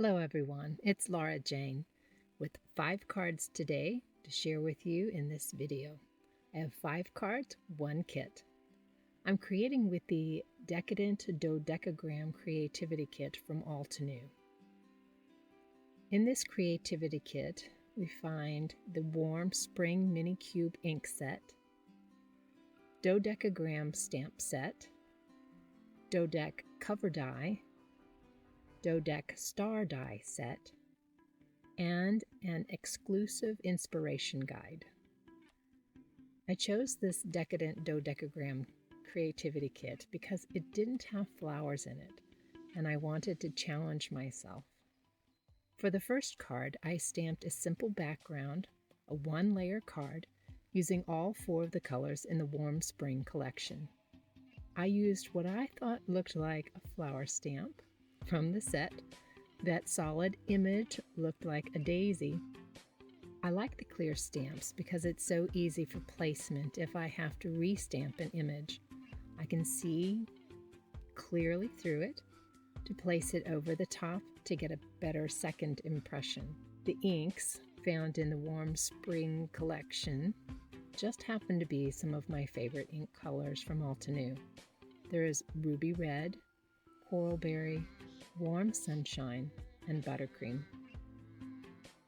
Hello everyone, it's Laura Jane with 5 cards today to share with you in this video. I have 5 cards, 1 kit. I'm creating with the Decadent Dodecagram Creativity Kit from Altenew. In this creativity kit, we find the Warm Spring Mini Cube Ink Set, Dodecagram Stamp Set, Dodec Cover Die, Dodec Star Die Set, and an exclusive inspiration guide. I chose this Decadent Dodecagram Creativity Kit because it didn't have flowers in it, and I wanted to challenge myself. For the first card, I stamped a simple background, a 1-layer card, using all 4 of the colors in the Warm Spring collection. I used what I thought looked like a flower stamp from the set. That solid image looked like a daisy. I like the clear stamps because it's so easy for placement if I have to restamp an image. I can see clearly through it to place it over the top to get a better second impression. The inks found in the Warm Spring collection just happen to be some of my favorite ink colors from Altenew. There is Ruby Red, Coral Berry, Warm Sunshine, and Buttercream.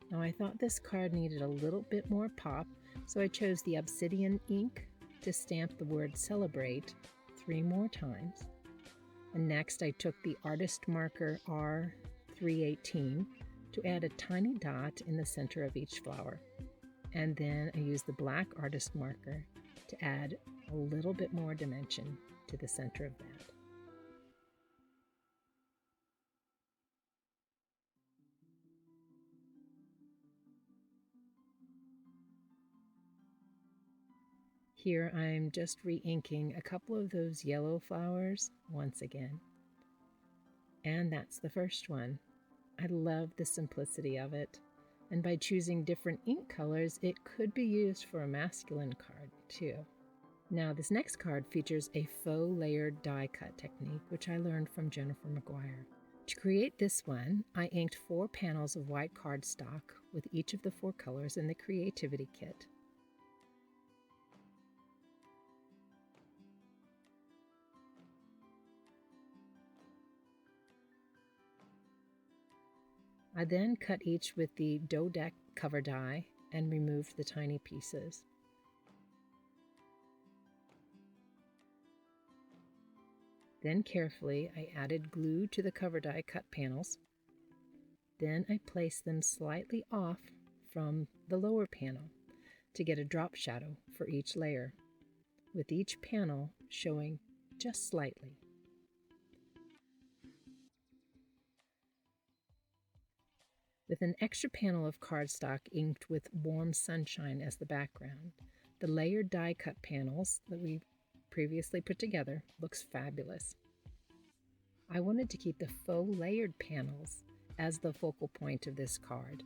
Now I thought this card needed a little bit more pop, so I chose the Obsidian ink to stamp the word Celebrate 3 more times. And next I took the artist marker R318 to add a tiny dot in the center of each flower. And then I used the black artist marker to add a little bit more dimension to the center of that. Here I'm just re-inking a couple of those yellow flowers once again. And that's the first one. I love the simplicity of it. And by choosing different ink colors, it could be used for a masculine card too. Now this next card features a faux layered die cut technique, which I learned from Jennifer McGuire. To create this one, I inked 4 panels of white cardstock with each of the 4 colors in the Creativity Kit. I then cut each with the Dodec Cover Die and removed the tiny pieces. Then carefully I added glue to the cover die cut panels. Then I placed them slightly off from the lower panel to get a drop shadow for each layer, with each panel showing just slightly. With an extra panel of cardstock inked with Warm Sunshine as the background, the layered die cut panels that we previously put together looks fabulous. I wanted to keep the faux layered panels as the focal point of this card,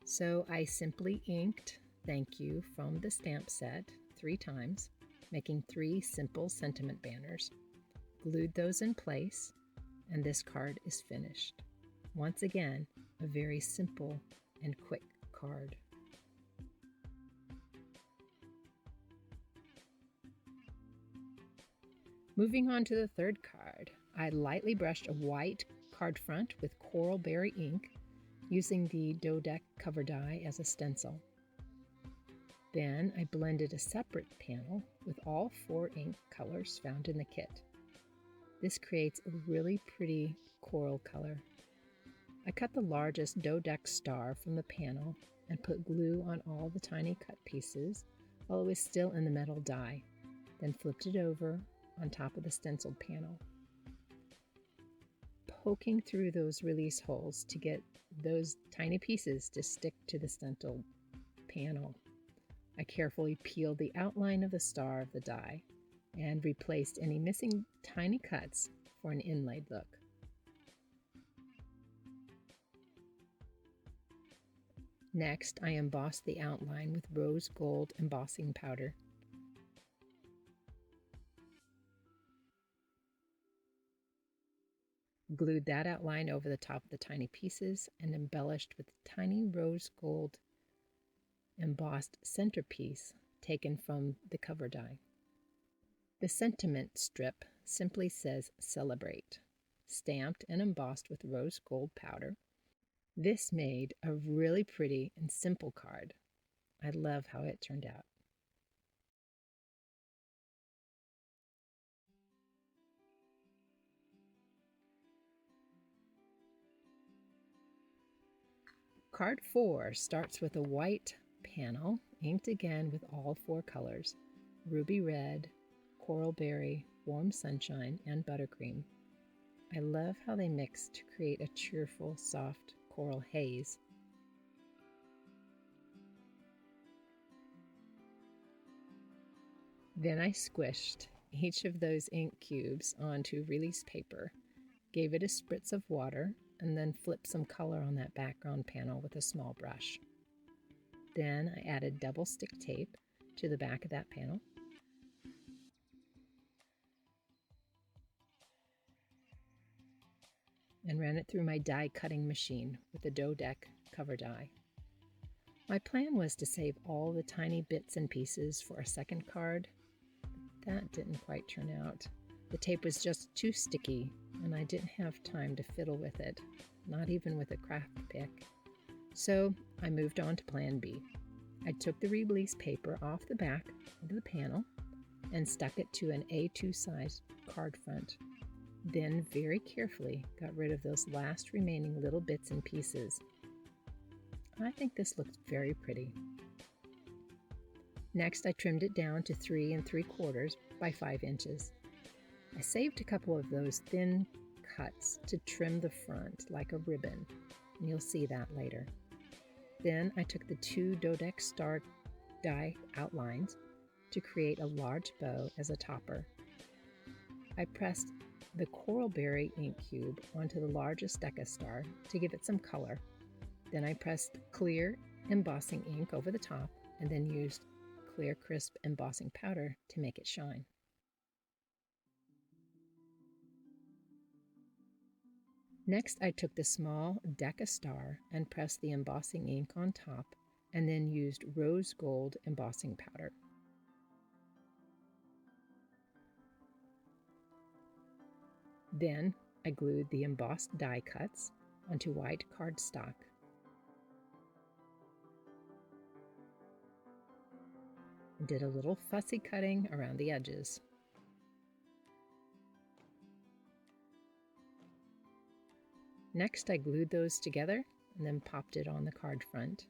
so I simply inked "Thank You" from the stamp set 3 times, making 3 simple sentiment banners, glued those in place, and this card is finished. Once again, a very simple and quick card. Moving on to the third card, I lightly brushed a white card front with Coral Berry ink, using the Dodec Cover Die as a stencil. Then I blended a separate panel with all 4 ink colors found in the kit. This creates a really pretty coral color. I cut the largest Dodec star from the panel and put glue on all the tiny cut pieces while it was still in the metal die, then flipped it over on top of the stenciled panel, poking through those release holes to get those tiny pieces to stick to the stenciled panel. I carefully peeled the outline of the star of the die and replaced any missing tiny cuts for an inlaid look. Next, I embossed the outline with rose gold embossing powder. Glued that outline over the top of the tiny pieces and embellished with tiny rose gold embossed centerpiece taken from the cover die. The sentiment strip simply says "Celebrate," stamped and embossed with rose gold powder. This made a really pretty and simple card. I love how it turned out. Card 4 starts with a white panel, inked again with all 4 colors: ruby red, coral berry, warm sunshine, and buttercream. I love how they mix to create a cheerful, soft coral haze. Then I squished each of those ink cubes onto release paper, gave it a spritz of water, and then flipped some color on that background panel with a small brush. Then I added double stick tape to the back of that panel. And ran it through my die cutting machine with the Dodec Cover Die. My plan was to save all the tiny bits and pieces for a second card. That didn't quite turn out. The tape was just too sticky, and I didn't have time to fiddle with it, not even with a craft pick. So I moved on to plan B. I took the release paper off the back of the panel and stuck it to an A2 size card front. Then very carefully got rid of those last remaining little bits and pieces. I think this looks very pretty. Next, I trimmed it down to 3 3/4 by 5 inches. I saved a couple of those thin cuts to trim the front like a ribbon, and you'll see that later. Then I took the 2 Dodec Star Die outlines to create a large bow as a topper. I pressed the coral berry ink cube onto the largest Decadent star to give it some color. Then I pressed clear embossing ink over the top and then used clear crisp embossing powder to make it shine. Next, I took the small Dodec Star and pressed the embossing ink on top and then used rose gold embossing powder. Then I glued the embossed die cuts onto white cardstock. And did a little fussy cutting around the edges. Next, I glued those together and then popped it on the card front.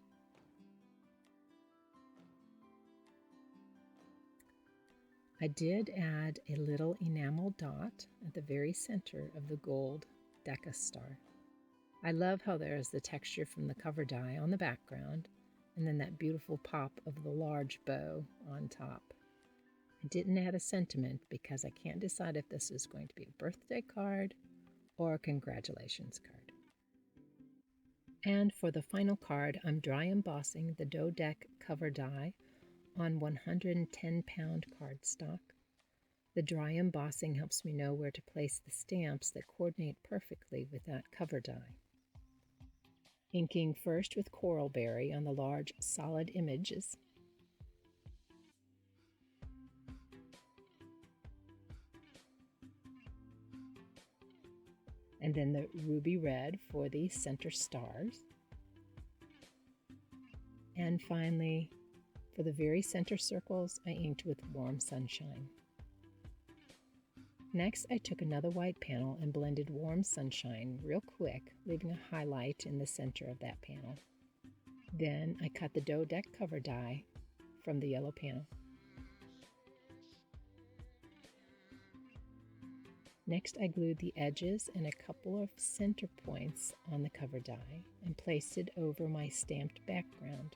I did add a little enamel dot at the very center of the gold Decadent star. I love how there is the texture from the cover die on the background and then that beautiful pop of the large bow on top. I didn't add a sentiment because I can't decide if this is going to be a birthday card or a congratulations card. And for the final card, I'm dry embossing the Dodec Cover Die on 110-pound cardstock. The dry embossing helps me know where to place the stamps that coordinate perfectly with that cover die. Inking first with coral berry on the large solid images. And then the ruby red for the center stars. And finally, for the very center circles, I inked with warm sunshine. Next, I took another white panel and blended warm sunshine real quick, leaving a highlight in the center of that panel. Then I cut the Dodec Cover Die from the yellow panel. Next, I glued the edges and a couple of center points on the cover die and placed it over my stamped background.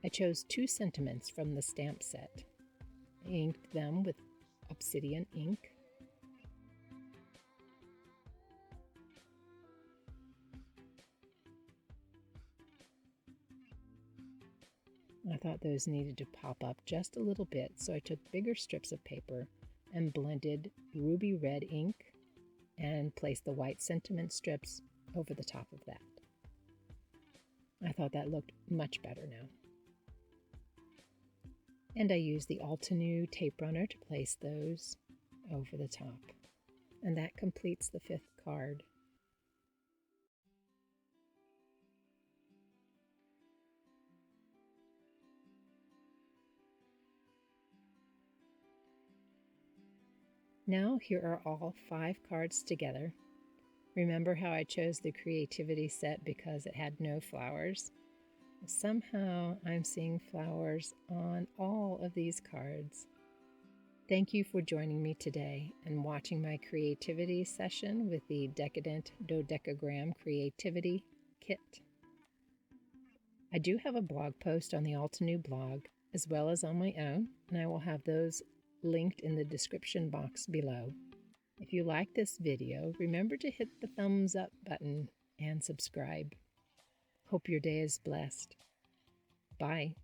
I chose 2 sentiments from the stamp set. I inked them with Obsidian ink. I thought those needed to pop up just a little bit, so I took bigger strips of paper and blended ruby red ink and placed the white sentiment strips over the top of that. I thought that looked much better now. And I used the Altenew tape runner to place those over the top. And that completes the 5th card. Now here are all 5 cards together. Remember how I chose the creativity set because it had no flowers? Somehow I'm seeing flowers on all of these cards. Thank you for joining me today and watching my creativity session with the Decadent Dodecagram Creativity Kit. I do have a blog post on the Altenew blog as well as on my own, and I will have those linked in the description box below. If you like this video, remember to hit the thumbs up button and subscribe. Hope your day is blessed. Bye.